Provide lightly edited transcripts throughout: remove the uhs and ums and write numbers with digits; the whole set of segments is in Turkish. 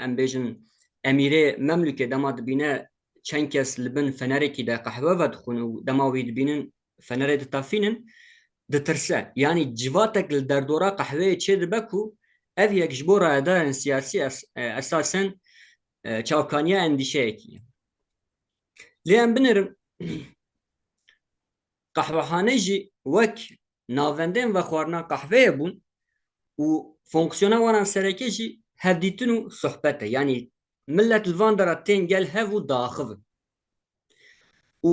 ام بیژن امیره مملکه دما دبینه چند کس لبن فنره کی ده قهوه و دخون و دما وی دبینن فنره دتافینن دترسه یعنی جواتک دردورا قهوه چه دبکو اف یک جبورا ادارن سیاسی اساسا چاوکانیا اندیشه کی لیم بنرم قهوه خانه جی وک ناوندن و خورنا قهوه بون و فونکسیونا وانا سرکه جی هدیتن و صحبته یعنی ملت الوان دارا تنگل هف و داخل و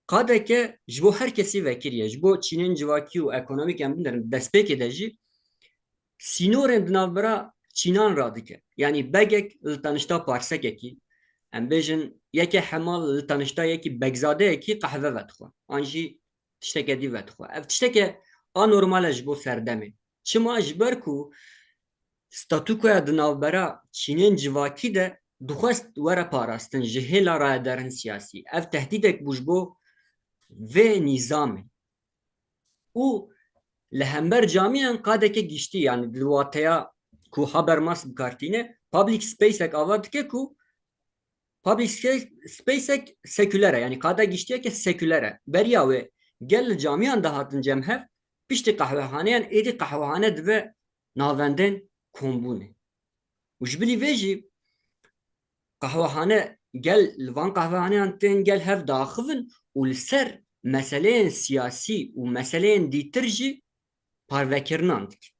قاده که جبو هر کسی وکریه جبو چینن جواکی و اکونومیک هم بندرن دست پیک ده جی سینورن دنابرا چینان را دکه یعنی بگک لطنشتا پارسک کی ام بیژن یکی حمال لطنشتا یکی بگزاده کی قهوه ودخوا آنجی تشتکه دی ودخوا اف تشتکه آنورمال جبو سردمه چما جبر کو ستاتوکویا دنابرا چینن جواکی ده دخواست وره پاراستن جهیلا رای درن سیاسی اف تهدیدک بوجبو و نظامه او لهمبر جامعه قاده که گشتی یعنی دلواتیا کو haber mas بکارتینه public space ek avad ke ku public space ek sekülere yani qada giştiye ke sekülere beriya ve gel camian da hatın cemhev pişti kahvehaneyan edi kahvehane dibe navenden kombune ujbili veji kahvehane gel van kahvehaneyan ten gel hev daxivin ul ser meseleyen siyasi u meseleyen ditirji parvekirnandik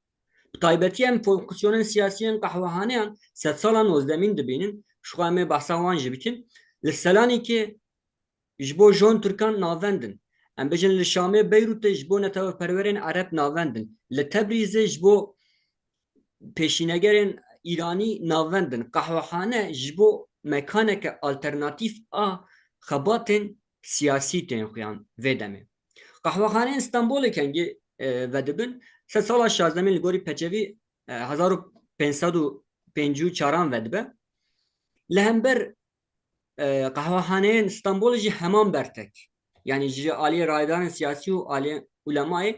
تایبەتی ئەم فۆنکسیۆنن سیاسیان قەحوەخانەیان سەد ساڵان وەزدەمین دەبینن شوامێ بەسا وان جی بکەین لە سەلانی کێ ji bo jon Türkan navendin em bêjin li Şamê Beyrûtê ji bo netewperwerên Ereb navendin li Tebrîzê ji bo pêşînegerên İranî navendin qehwexane ji bo mekaneke alternatîv a xebatên siyasî tên xuyan vê demê qehwexaneyên Stenbolê kengî vedibin سه سال شازدهمین لگوری پچوی 1554 ودبه لهمبر قهوهانه استانبول جی همان برتک یعنی جی عالی رایدان سیاسی و عالی علمای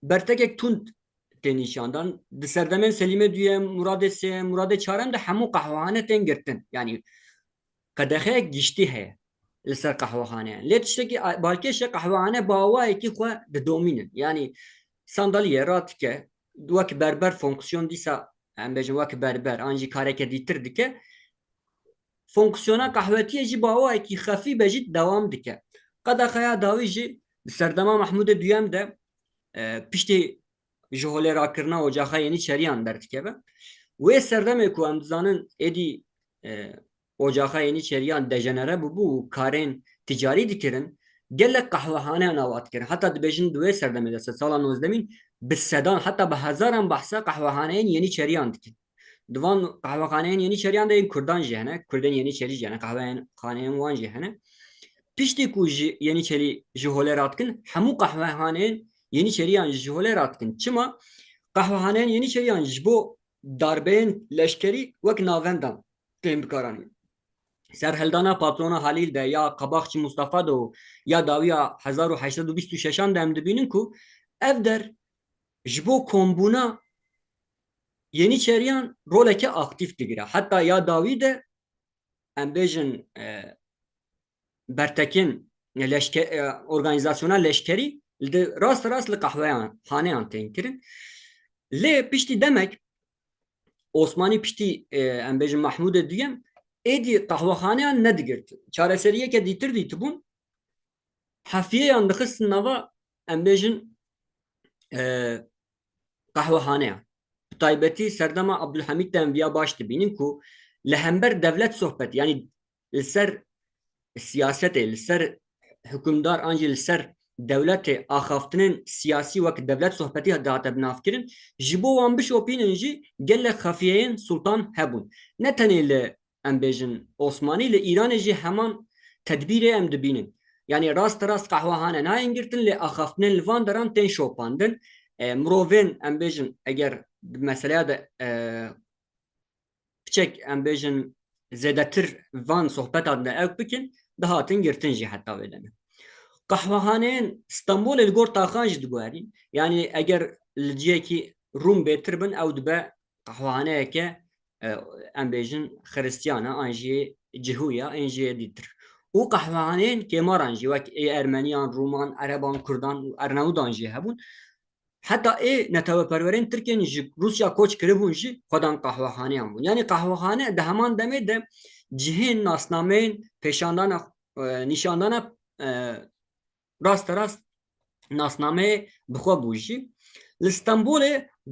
برتک یک تند تنیشاندان دسردمن سلیمه دوی مراد چارم ده همو قهوهانه تنگرتن یعنی قدخه گشتی هه لسر قهوهانه لیتشته که بالکش قهوهانه باوایی که خواه ده دومینن یعنی sandalye ratike wek berber fonksiyon dîsa em bêjin wek berber an jî kareke dîtir dike fonksiyona qehwetiyê jî bawayekî xefî be jî dewam dike qedexeya dawî jî serdema Mehmûdê duyem de piştî ji holê rakirina ocaxa yenî çeriyan derdikeve wê serdemê ku em dizanin êdî ocaxa yenî çeriyan dejenere bûbû û karên ticarî dikirin gelek qehwehaneyan avat kirin heta dibêjin di wê serdemê de sed salan nôzdemîn bi sedan heta bi hezaran behsa qehwehaneyên yenî çeriyan dikin divan qehwehaneyên yenî çeriyan de yên Kurdan jî hene Kurdên yenî çerî jî hene qehwehaneyên wan jî hene piştî ku ji yenî çerî ji holê radikin hemû qehwehaneyên yenî çeriyan ji holê radikin çima qehwehaneyên yenî çeriyan ji bo darbeyên leşkerî wek navendan tên bikaranîn serheldana patrona Halil de ya Qabaxçı Mustafa de ya dawiya 1826 de em dibînin ku ev der ji bo kombûna yenî çeriyan roleke aktif digire heta ya dawî de em bêjin bertekin organizasyona leşkerî rast li qehweyan haneyan tên kirin lê piştî demek Osmanî piştî em bêjin Mahmûdê duyem êdî qehwehaneyan nedigirtin çareseriyeke dîtir dîtibûn hefiyeyan dixistin nava em bêjin qehwehaneyan bi taybetî serdema Abdülhamîd de em viya baş dibînin ku li hember devlet sohbet yani li ser siyasetê li ser hükümdar an jî li ser devletê axaftinên siyasî wek devlet sohbetî dihate binavkirin ji bo wan bişopînin jî gelek xefiyeyên sultan hebûn ne tenê li em bêjin Osmanî li Îranê jî heman tedbîrê em dibînin yani rast qehwehane nayên girtin lê axaftinên li van deran tên şopandin mirovên em bêjin eger meseleya de piçek em bêjin zêdetir van sohbeta de ew bikin dihatin girtin jî heta wê demê qehwehaneyên Stenbolê li gor taxan jî yani eger li ciyekî Rûm bêtir bin ew dibe qehwehaneyeke ام بیژن خریستیانا انجی جهویا انجی دیتر او قهوهانین که مارانجی وک ارمنیان رومان عربان کردان و ارناودان جی هبون حتی نتاو پرورین ترکیه جی روسیا کوچ کربون جی خودان قهوهانه هم بون یعنی قهوهانه ده همان دمه ده جهین ناسنامین پیشاندان نشاندان راست ناسنامه بخوا بوجی لإستانبول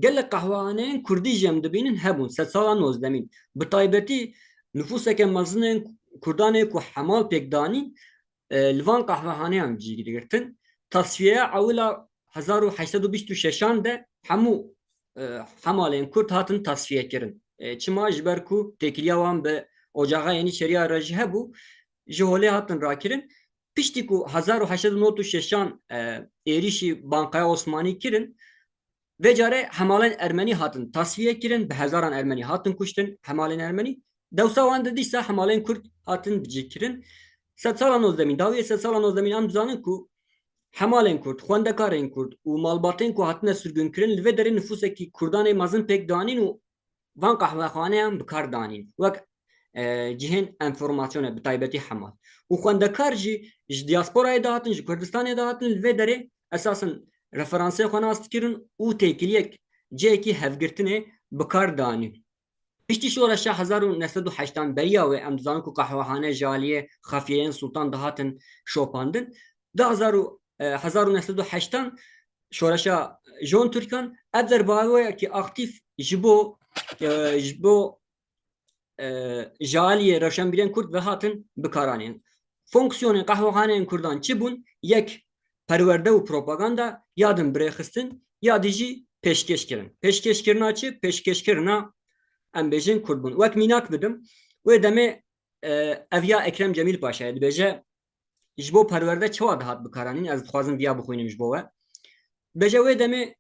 قال لك قهوهانين كردي جم دبينن هبون ست سالا نوزدمين بطيبتي نفوسك مزنن كرداني كو حمال بيكداني لوان قهوهاني هم جي گرتن تصفیه اولا 1826 ده همو حمالین کرد هاتن تصفیه کرن چما جبر کو تکلیه وان به ocağa yeni şeria rejih bu jihole hatın rakirin pişti ku 1896 erişi bankaya Osmani kirin ve care hemalen Ermeni hatın tasfiye kirin be hezaran Ermeni hatın kuştun hemalen Ermeni devsa wan dediyse hemalen Kürt hatın bicikirin set salan ozdemin daviye set salan ozdemin am zanın ku hemalen Kürt xwendekarên Kürt û malbatên ku hatine sürgün kirin li vê derê nüfusekî Kurdanê mezin pêk danîn û van qehwexaneyan bi kar danîn wek cihên enformasyonê bi taybetî hemal û xwendekar jî ji diasporayê de hatin ji Kurdistanê de hatin li vê derê esasen referansê xwe nas dikirin û têkiliyek cihekî hevgirtinê bi kar danîn piştî şoreşa 1980 beriya wê em dizanin ku qehwexane jaliyê xefiyeyên Sultan de hatin şopandin di 1980 şoreşa Jon Türkan ev derbavayekî aktif ji bo jaliyê rewşenbîrên Kurd ve hatin bikaranên fonksiyonên qehwexaneyên Kurdan çi bûn yek perwerde û propaganda ya din birêxistin ya jî pêşkêşkirin pêşkêşkirina çi pêşkêşkirina em bêjin Kurd bûn wek mînak bidim wê demê ev ya Ekrem Cemîl Paşayê dibêje ji bo perwerde çawa dihat bikaranîn ez dixwazim viya bixwînim ji bo we bêje wê demê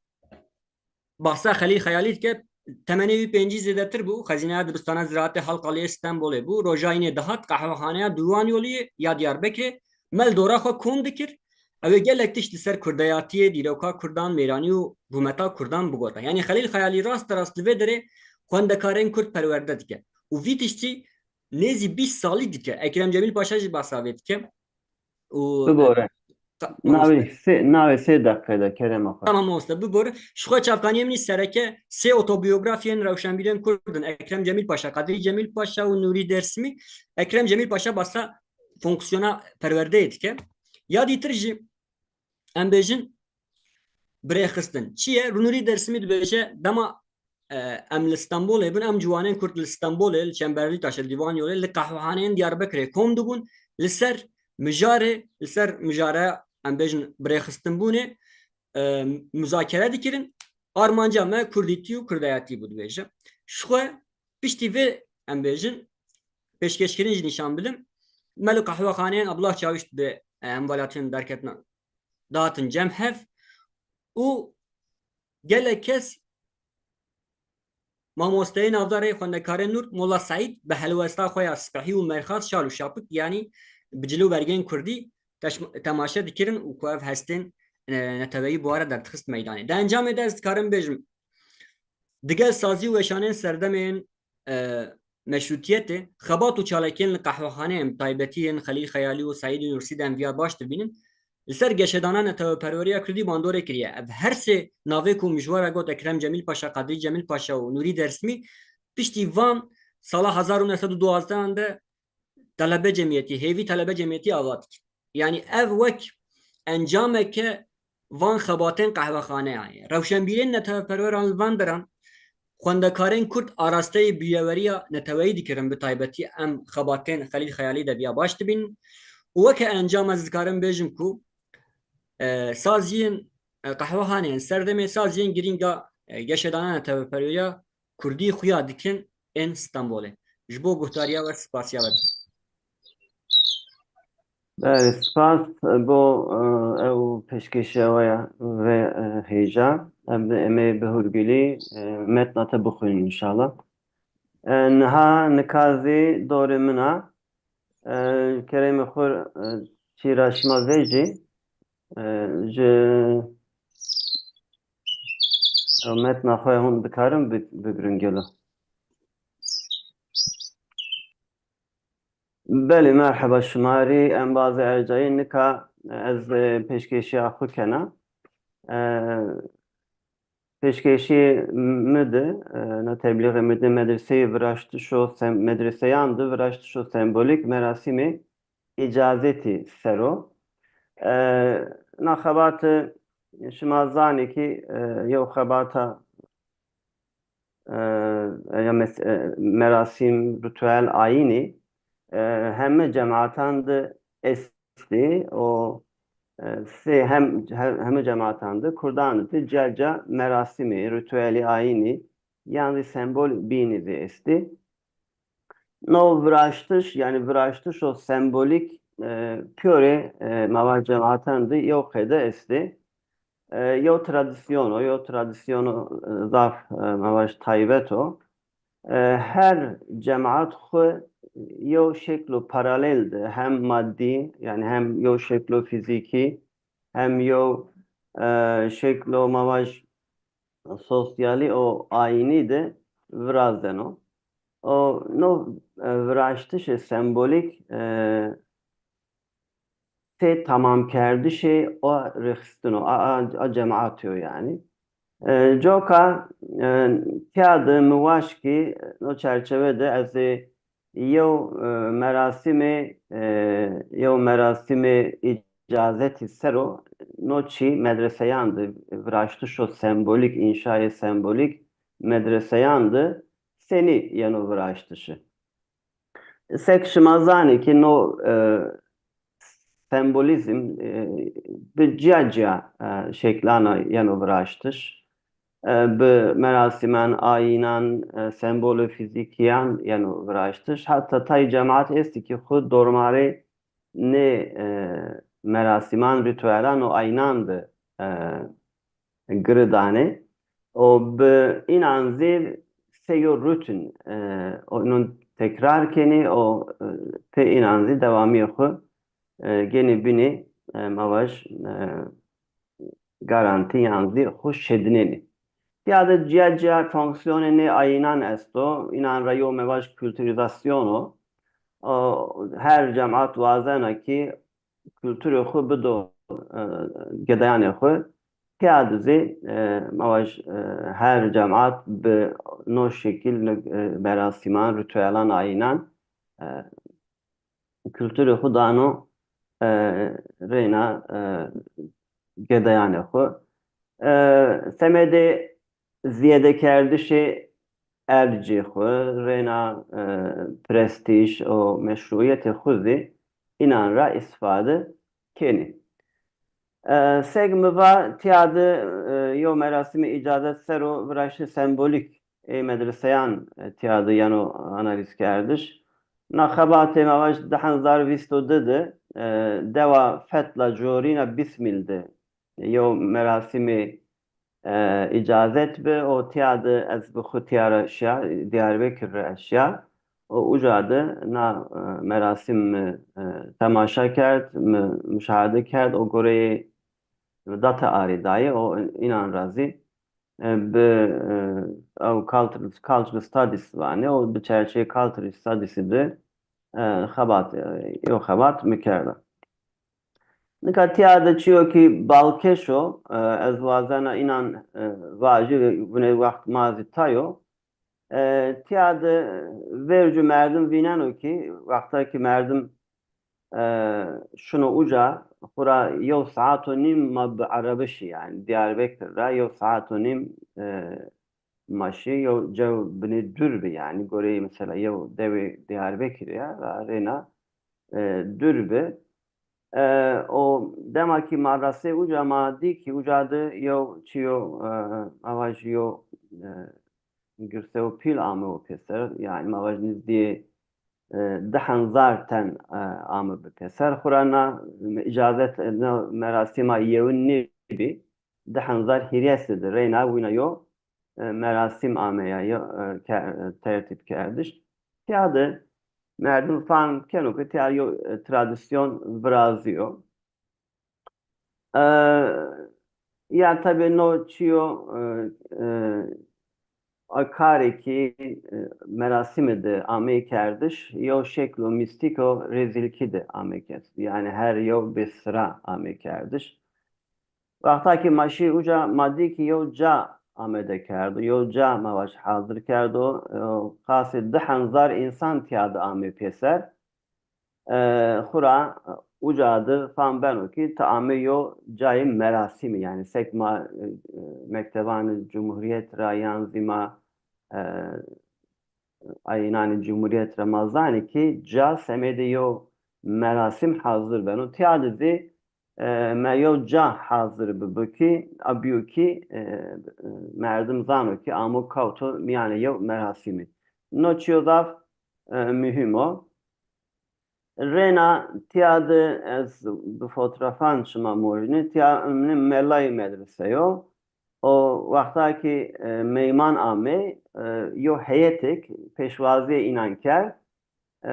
bahsa Xelîl Xeyalî dike temenê wî pêncî zêdetir bû Xezîneya Dibistana Ziraatê Halkaliyê Stenbolê bû rojayînê dihat qehwexaneya Dûwan Yoliyê ya Diyarbekirê mel dora xwe kom dikir ew ê gelek tişt li ser kurdeyatiyê dîroka Kurdan mêranî û bûmeta Kurdan bigota yani Xelîl Xeyalî rast rast li vê derê xwendekarên Kurd perwerde dike û vî tiştî nêzî 20 salî dike Ekrem Cemîl Paşa jî bahsa vê dike û Bigore. Navê sê deqîqe kerema xwe. Tamam olsa bu bor. Şu xwe çavkaniyê min sereke sê otobiyografiyên rewşenbîrên Kurdin Ekrem Cemîl Paşa, Kadî Cemîl Paşa û Nûrî Dersîmî Ekrem Cemîl Paşa basa fonksiyona perwerdeyê dike. Ya dîtir jî em bêjin birêxistin. Çi ye? Nûrî Dersîmî dibêje dema em li Stenbolê bin em ciwanên Kurd li Stenbolê li Çemberlî Taşê li Dîwan Yolê li qehwehaneyên Diyarbekirê kom dibûn li ser mijarê li ser mijareya em bêjin birêxistinbûnê müzakere dikirin armanca me Kurdîtî û Kurdeyatî bû dibêje. Ji xwe piştî vê em bêjin pêşkêşkirin jî nîşan bidim me li qehwexaneyên Abdullah Çawiş bi em welatiyên derketina dahatin cem hev û gelek kes mamosteyên navdarê xwendekarên Nûr Molla Saîd bi helwesta xwe ya spehî û merxas şal û şapik yanî bi cilû bergên Kurdî temaşe dikirin û ku ev hestên neteweyî bu ara dertixist meydanê. Di encamê de ez dikarim bêjim digel sazî û weşanên serdemên meşrutiyetê xebat û çalekên li qehwexaneyên taybetiyên Xelîl Xeyalî û Saîdê Nûrsî de em viya baş dibînin li ser geşedana netewperweriya Kurdî bandorê kiriye. Ev her sê navê ku mijwara got Ekrem Cemîl Paşa, Kadî Cemîl Paşa û Nûrî Dersîmî piştî van sala 1912 de talebe cemiyetî hêvî talebe cemiyetî ava dikin. Yani ev wek encameke van xebatên qehwexaneyan ye. Rewşenbîrên netewperweran li van deran xwendekarên Kurd arasteyê bîyeweriya neteweyî dikirin bi taybetî em xebatên Xelîl Xeyalî de viya baş dibînin û weke encam ez dikarim bêjim ku saziyên qehwehaneyên serdemê saziyên girînga geşedana netewperweriya Kurdî xuya dikin ên Stenbolê. Ji bo guhtariya we spasiya ve Spas bo ew pêşkêşiya we ya ve hêja em ê bi hûrgilî metna te bixwînin inşallah. Niha nikazê dorê min a keremê xwe çîra şima vê jî ji metna xwe hûn dikarin bigrin gelo. بله مرحبا شماری ام باز ارجعی نکا از پیشکشی آخو کنا پیشکشی مده نه تبلیغ مده مدرسه ورشتشو مدرسه yandı ورشتشو sembolik merasimi icazeti sero نخبات شما زانی ki یو خباتا یا merasim ritüel ayini همه cemaatan de esti o همه cemaatan de kurdan de celca merasimi ritüeli ayini yani sembol bini de esti no vraştış yani vraştış o sembolik köre mava cemaatan de yok ede esti yo tradisyono zaf mavaş taybeto her cemaat xwe yo şeklu paraleldi hem maddi yani hem yo şeklu fiziki hem yo şeklu mavaş sosyali o ayini de vrazeno o no vraştı sembolik te tamam kerdi şey o rexistino a cemaatio yani Joka kağıdı müvaşki o çerçevede az yev merasimi icazeti sero noçi medreseyandı vraştı şu sembolik inşaya sembolik medreseyandı seni yanu vraştışı. Sek şımazani ki no sembolizm bir ciacia şeklana yanu vraştış. Bi merasimen ayinan sembolü fizikiyan yani vraştış. Hatta tay cemaat esti ki xud dormare ne merasiman ritüelan o aynandı gırdane. O bi inan zir seyo rutin onun tekrar keni o te inan zir devamı yok. Gene bini mavaş garanti yanzi hoş şedineni. Iată ceea funcțiunile ayınan esto, inan rayo mevaş kültürizasyonu, her cemaat vazena ki kültürü xu bido gedayane xu, piadezi mevaş her cemaat bi no şekil merasiman, ritüelan ayınan kültürü xu dano reyna gedayane xu. Semede ziyade kerdişi erci xwe rena prestij o meşruiyeti xuzi inan ra istifade keni. Seg miva tiadı yo merasimi icazet sero vraşı sembolik medreseyan tiadı yano analiz kerdiş. Nakhabate mavaş dahan zar visto dedi deva fetla jorina bismilde yo merasimi icazet به o tiadı ez bi xu tiyara şia Diyarbakır eşya o ucadı na merasim temaşa kert müşahede kert o goreyi data aridayı o inan razi bi o cultural studies vane o bi çerçeve cultural studies'i de xabat yo xabat mikerda Nikatiyada çiyo ki balkeşo ez vazana inan vacı ve bune vakt mazi tayo tiyada vercu merdim vinano ki vakta ki merdim şunu uca hura yov saatu nim ma bi arabişi yani Diyarbakır'da yov saatu nim maşı yov cev bini dürbi yani goreyi mesela yov devi Diyarbakır ya rena dürbi o demaki madrase uca madi ki ucadı yo çiyo avaj yo gürseo pil amı o keser yani mavaj nizdiye dehen zaten amı bir keser kurana icazet merasima yevun nibi dehen zar hiryesidir reyna vina yo merasim amaya yo tertip kerdiş tiyadı Merdin fan kenoku tiyayo tradisyon Brazio. Ya tabii no çiyo Akareki merasimi de ame kerdiş, yo şeklu mistiko rezilki de ame kes. Yani her yo bir sıra ame kerdiş. Vaktaki maşi uca maddi ki yo ca amede kerdu, yo ca mavaş hazır kerdu, kası dıhan zar insan tiyadı ame peser. Hura ucadı fan ben o ki taame yo cayim merasimi yani sekma mekteban Cumhuriyet Rayan zima e, aynani Cumhuriyet Ramazani ki ca semede yo merasim hazır ben o tiyadı me yo ca hazır bu ki abiyo ki merdim zano ki amu kauto yani yo merasimi noçio zaf mühim o. Rena tiadı ez bu fotoğrafan şıma morini tiadı melay medrese yo. O vaktaki meyman ame yo heyetik peşvaziye inanker e,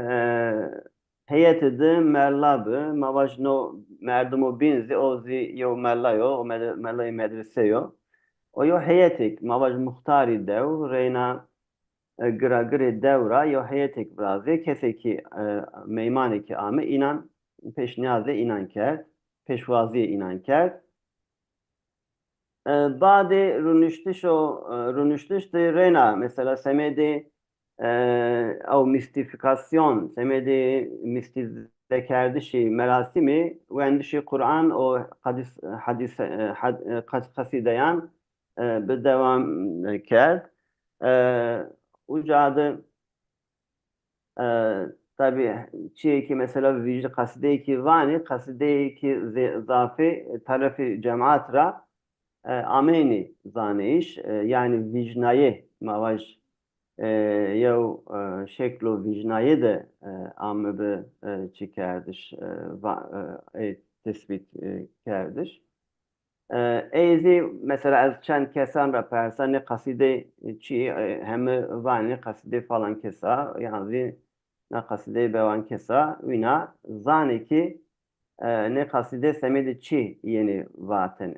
heyeti de merlabı mavajno merdumu binzi ozi yo melayo o melay medrese yo. O yo heyetik mavaj muhtari dev rena gıragırı devra yo heyetek brazi keseki meymaneki ame inan peşniyaze inanker peşvaziye inanker bade runüştüş de rena mesela semedi o mistifikasyon semedi mistizekerdişi merasimi ve endişi Kur'an o kasideyan bir devam kerd ucadı tabii çiğ ki mesela vicdi kaside ki vani kaside ki zafi tarafı cemaat ra ameni zaneiş yani vicnaye mavaj yev şeklo vicnaye de amme be çikerdiş tespit kerdiş. Eyzi mesela az çend kesan ra persa ne kaside çi hem vani kaside falan kesa yani ne kaside bevan kesa vina zani ki ne kaside semedi çi yeni vateni.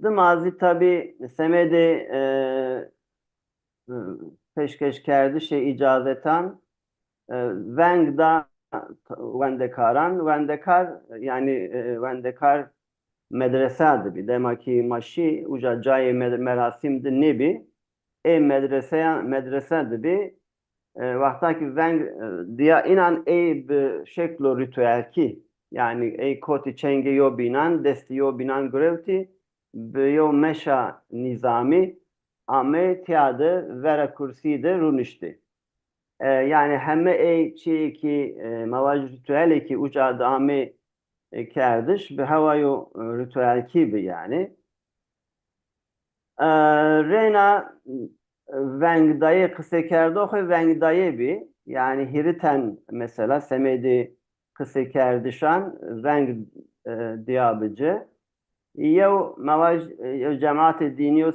Dimazi tabi semedi peşkeş kerdi şey icazetan vengda vendekaran vendekar yani vendekar medrese adı bir demek ki maşi uca cayi merasimdi nebi medrese adı bir vaktaki veng diya inan bir şeklo ritüel ki yani koti çenge yo binan desti yo binan grevti yo meşa nizami ame tiyadı vera kursi de runişti. Yani hemme çi ki mavaj ritüel ki uca ame kerdiş bir havayo ritüel ki bir yani. Rena vengdaye kısa kerdoğu vengdaye bir yani hiriten mesela semedi kısa kerdişan veng diyabıcı yev mavaj cemaat-i dini o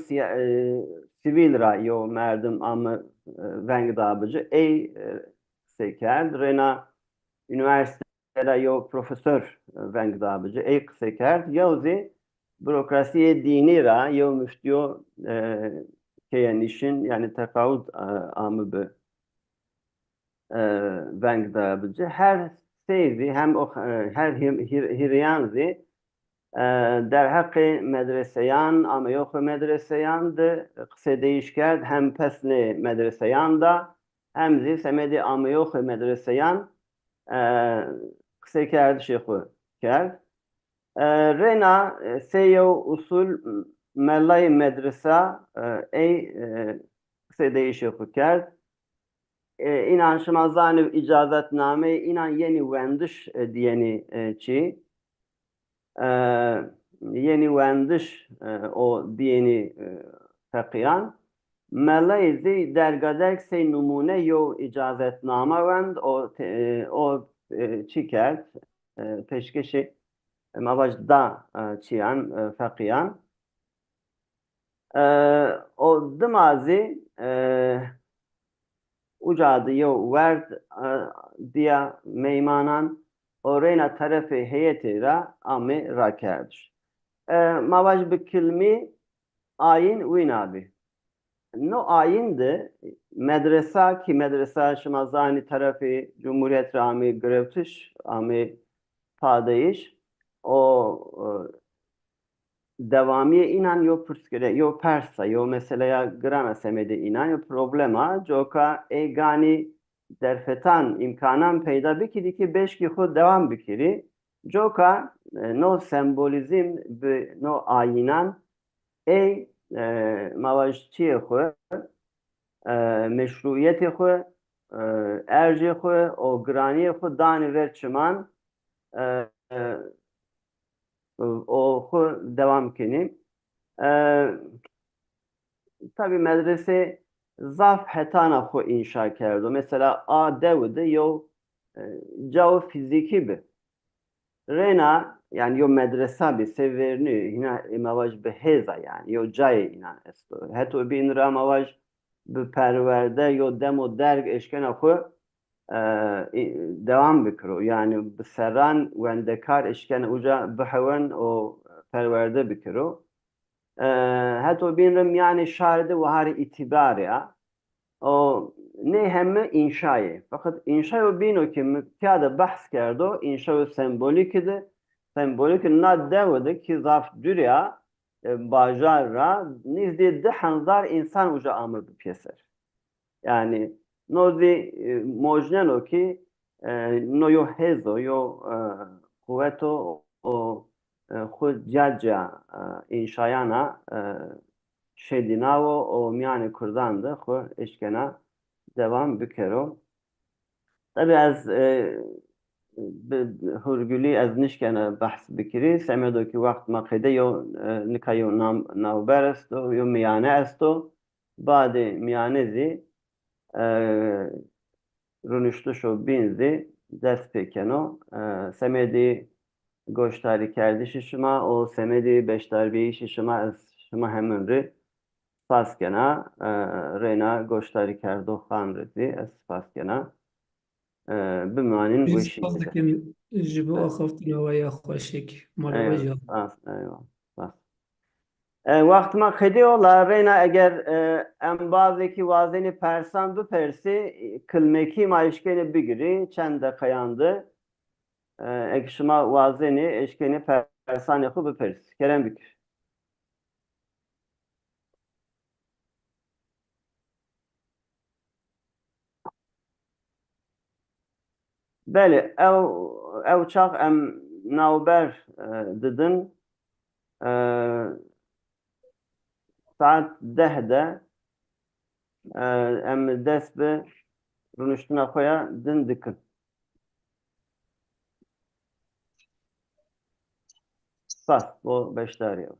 sivil ra yo merdim ama veng diyabıcı kısa kerd rena üniversitede yo profesör veng diyabıcı kısa kerd yevzi bürokrasiye dini ra yo müftiyo keyenişin yani tefavut amı be veng diyabıcı her seyzi hem o her hiryanzi در حق مدرسیان اما یوخ مدرسیان ده قصه دیش کرد هم پسل مدرسیان دا هم زی سمدی اما یوخ مدرسیان قصه کرد شیخو کرد رنا سیو usul ملای مدرسه ای قصه دیش شیخو کرد inan şımazani icazatname inan yeni vendiş diyeni çi yeni vendiş o diyeni takiyan melezi dergaderk sey numune yo icazetname vend o çikert peşkeşi mavajda çiyan fakiyan o dimazi ucadı yo verd diya meymanan orena tarafı heyeti ra ame ra kerdiş. Mavaj bir kilmi ayin wî nabî. No ayin de medresa ki medresa şima zanî terefî Cumhuriyet re amî girevtiş, amî padeyiş o devamî inan yo pırskire, yo persa, yo meseleye gireme semede inan yo problema joka egani derfetan imkanan peyda bikiri ki beşki xud devam bikiri joka no sembolizm no ayinan ey mavajçiye xwe meşruiyetê xwe ercê xwe û giraniyê xwe danî ver çiman o xwe devam kinî. Tabii medrese zaf hetana xwe inşa kerdo. Mesela a devde yo cav fiziki bi. Rena yani yo medresa bi severini hina mavaj bi heza yani yo cay inan esto. Heto bin ra mavaj bi perverde yo demo derg eşkena xwe devam bikiro. Yani bi serran wendekar eşkena uca bihewen o perverde bikiro. Heto binrim yani şaride ve hari itibar ya. O ne hemme inşayı. Fakat inşayı bino ki mükkâda bahs kerdo inşayı sembolikidi. Sembolik na devede ki zaf dürya bajar ra nizdi dihanzar insan uca amr bir pyeser. Yani nozi mojnen o ki no yo hezo yo kuvveto o خود جاجا inşayana şedinavo o miyane kurdandı xo eşkena devam bükero. Tabi az hurguli az nişkena bahs bikiri semedo ki vakt makide yo nikayo navber esto yo miyane esto bade miyanezi runuştu şo binzi dest pekeno semedi گۆشتاری کردی شما و سمدی بشتربی شما از شما همون ری سپاس کنا رینا گۆشتاری کرد و خان رزی از سپاس کنا بمانین Biz ویشی spas کده dikim ji bo axaftinawaya xweşik mala we jî. سپاس وقت ما خیلی ola رینا اگر ام bazı vazeni persan bu persi kılmeki maişkeni bigiri çende kayandı ekşima vazeni eşkeni persan yakı bu persi kerem bikir. بله او çax em navber didin saat 10'de em dest bi rûniştina xwe ya din dikin. Spas bo beşdariya.